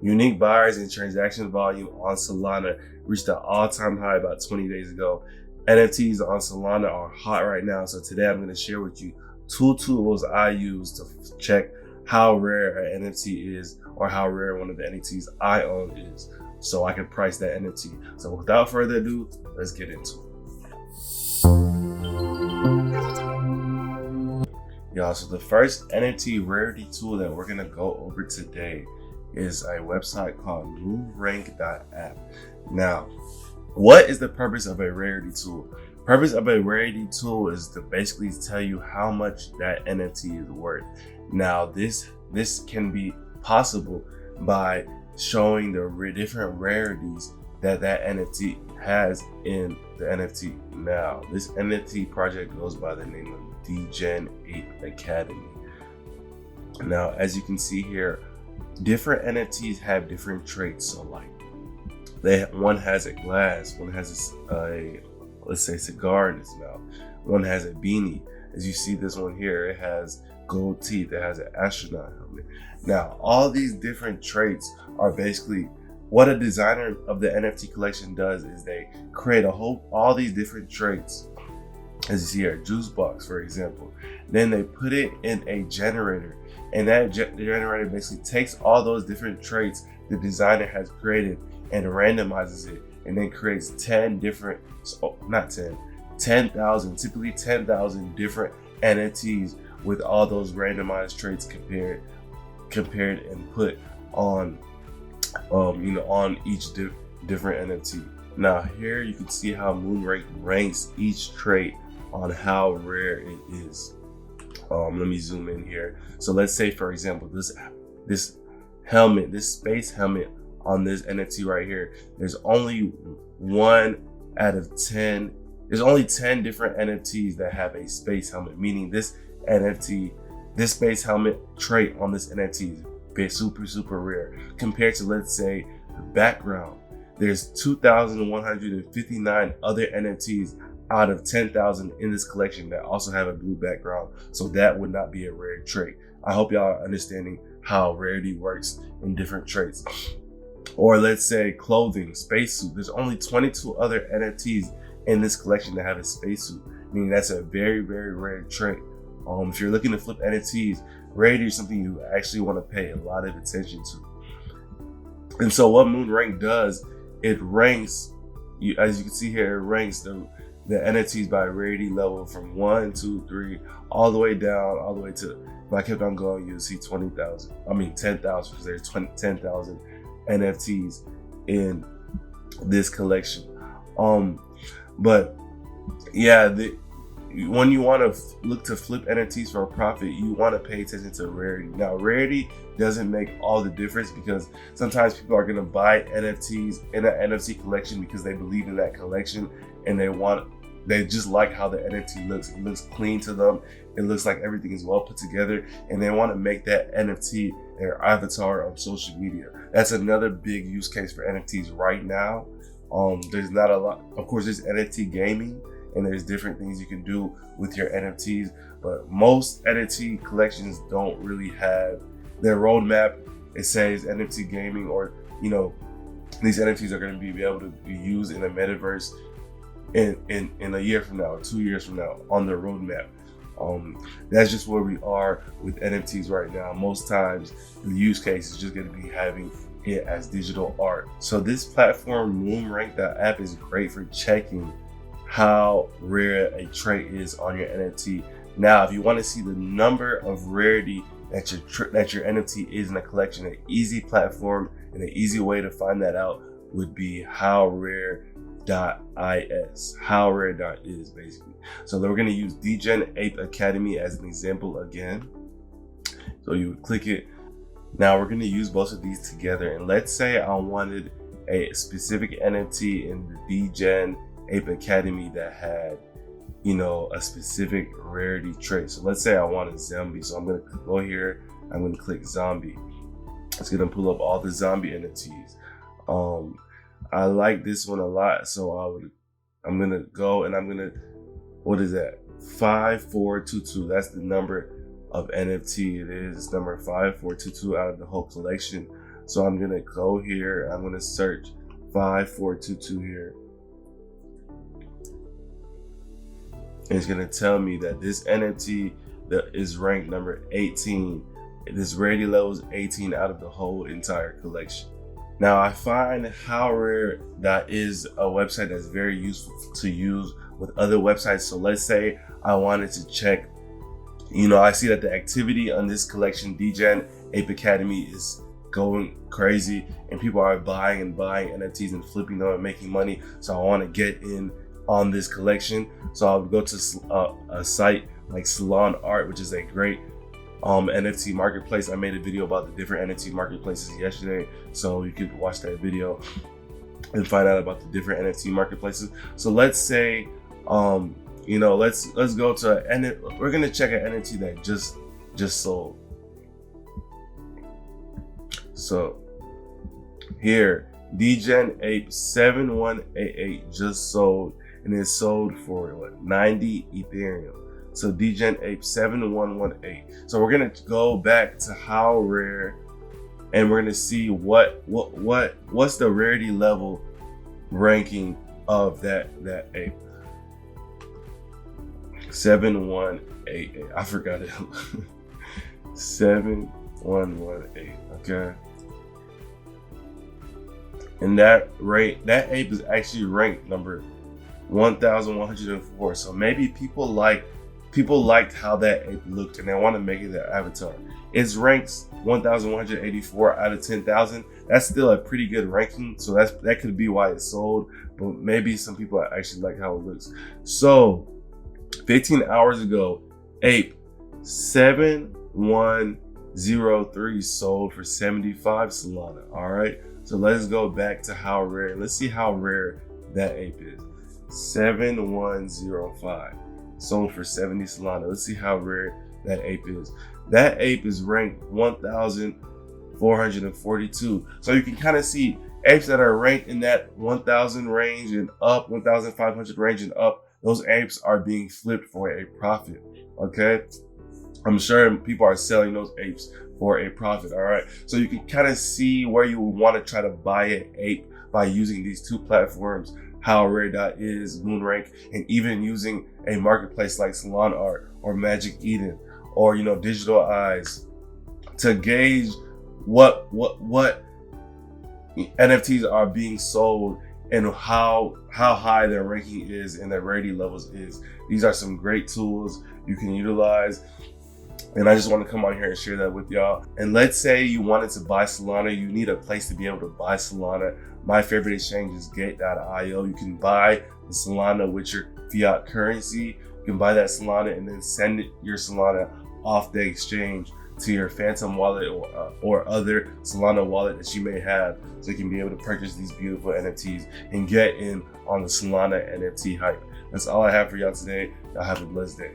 Unique buyers and transaction volume on Solana reached an all-time high about 20 days ago. NFTs on Solana are hot right now, so today I'm going to share with you 2 tools I use to check how rare an NFT is, or how rare one of the NFTs I own is, so I can price that NFT. So without further ado, let's get into it. Y'all, so the first NFT rarity tool that we're going to go over today is a website called Moonrank.app. Now, what is the purpose of a rarity tool? Purpose of a rarity tool is to basically tell you how much that NFT is worth. Now, this can be possible by showing the different rarities that NFT has in the NFT. Now, this NFT project goes by the name of DGen Ape Academy. Now, as you can see here, different NFTs have different traits. So like, one has a glass, one has a let's say cigar in its mouth, one has a beanie. As you see this one here, it has gold teeth, it has an astronaut helmet. Now, all these different traits are basically what a designer of the NFT collection does, is they create all these different traits. As you see here, juice box, for example. Then they put it in a generator, and that generator basically takes all those different traits the designer has created and randomizes it, and then creates 10,000, typically 10,000 different NFTs with all those randomized traits compared and put on, on each different NFT. Now here you can see how Moonrank ranks each trait on how rare it is. Let me zoom in here. So let's say, for example, this helmet, this space helmet on this NFT right here, there's only 1 out of 10. There's only 10 different NFTs that have a space helmet, meaning this space helmet trait on this NFT is super rare compared to, let's say, the background. There's 2,159 other NFTs out of 10,000 in this collection that also have a blue background, so that would not be a rare trait. I hope y'all are understanding how rarity works in different traits. Or let's say clothing, spacesuit. There's only 22 other NFTs in this collection that have a spacesuit, meaning that's a very rare trait. If you're looking to flip NFTs, rarity is something you actually want to pay a lot of attention to. And so what Moonrank does, it ranks, as you can see here, it ranks the NFTs by rarity level from 1, 2, 3, all the way down, all the way to, if I kept on going, you'll see 10,000, because there's 10,000 NFTs in this collection. But yeah, when you want to look to flip NFTs for a profit, you want to pay attention to rarity. Now, rarity doesn't make all the difference, because sometimes people are going to buy NFTs in an NFT collection because they believe in that collection, and they just like how the NFT looks. It looks clean to them. It looks like everything is well put together, and they want to make that NFT their avatar on social media. That's another big use case for NFTs right now. There's not a lot. Of course, there's NFT gaming, and there's different things you can do with your NFTs, but most NFT collections don't really have their roadmap. It says NFT gaming, or these NFTs are going to be able to be used in a metaverse in a year from now or 2 years from now on the roadmap. That's just where we are with NFTs right now. Most times the use case is just going to be having it as digital art. So this platform, Moonrank.app, is great for checking how rare a trait is on your NFT. Now, if you want to see the number of rarity that your NFT is in a collection, an easy platform and an easy way to find that out would be Howrare.is. Howrare.is, basically. So we're going to use DGen Ape Academy as an example again. So you would click it. Now we're going to use both of these together, and let's say I wanted a specific NFT in the DGen Ape Academy that had, a specific rarity trait. So let's say I want a zombie. So I'm going to go here. I'm going to click zombie. It's going to pull up all the zombie NFTs. I like this one a lot. So I'm going to go and I'm going to, what is that? 5422. That's the number of NFT it is. It's number 5422 out of the whole collection. So I'm gonna go here, I'm gonna search 5422 here. And it's gonna tell me that this NFT that is ranked number 18. This rarity level is 18 out of the whole entire collection. Now I find Howrare that is a website that's very useful to use with other websites. So let's say I wanted to check, I see that the activity on this collection, Degen Ape Academy, is going crazy and people are buying NFTs and flipping them and making money. So I want to get in on this collection. So I'll go to a site like Solana, which is a great NFT marketplace. I made a video about the different NFT marketplaces yesterday, so you could watch that video and find out about the different NFT marketplaces. So let's say, let's go to we're gonna check an NFT that just sold. So here, Degen Ape 7188 just sold, and it sold for what, 90 Ethereum. So Degen Ape 7118. So we're gonna go back to Howrare, and we're gonna see what's the rarity level ranking of that ape. 7188. I forgot it. 7118. Okay. And that ape is actually ranked number 1104. So maybe people liked how that ape looked and they want to make it their avatar. It's ranked 1184 out of 10,000. That's still a pretty good ranking. So that could be why it sold, but maybe some people actually like how it looks. So 15 hours ago, ape 7103 sold for 75 Solana. All right. So let's go back to how rare. Let's see how rare that ape is. 7105 sold for 70 Solana. Let's see how rare that ape is. That ape is ranked 1,442. So you can kind of see apes that are ranked in that 1,000 range and up, 1,500 range and up. Those apes are being flipped for a profit. Okay, I'm sure people are selling those apes for a profit. All right, so you can kind of see where you want to try to buy an ape by using these two platforms, Howrare.is, Moonrank, and even using a marketplace like Solana or Magic Eden or Digital Eyes to gauge what NFTs are being sold and how high their ranking is and their rarity levels is. These are some great tools you can utilize. And I just want to come on here and share that with y'all. And let's say you wanted to buy Solana, you need a place to be able to buy Solana. My favorite exchange is Gate.io. You can buy the Solana with your fiat currency. You can buy that Solana and then send your Solana off the exchange to your Phantom wallet or other Solana wallet that you may have, so you can be able to purchase these beautiful NFTs and get in on the Solana NFT hype. That's all I have for y'all today. Y'all have a blessed day.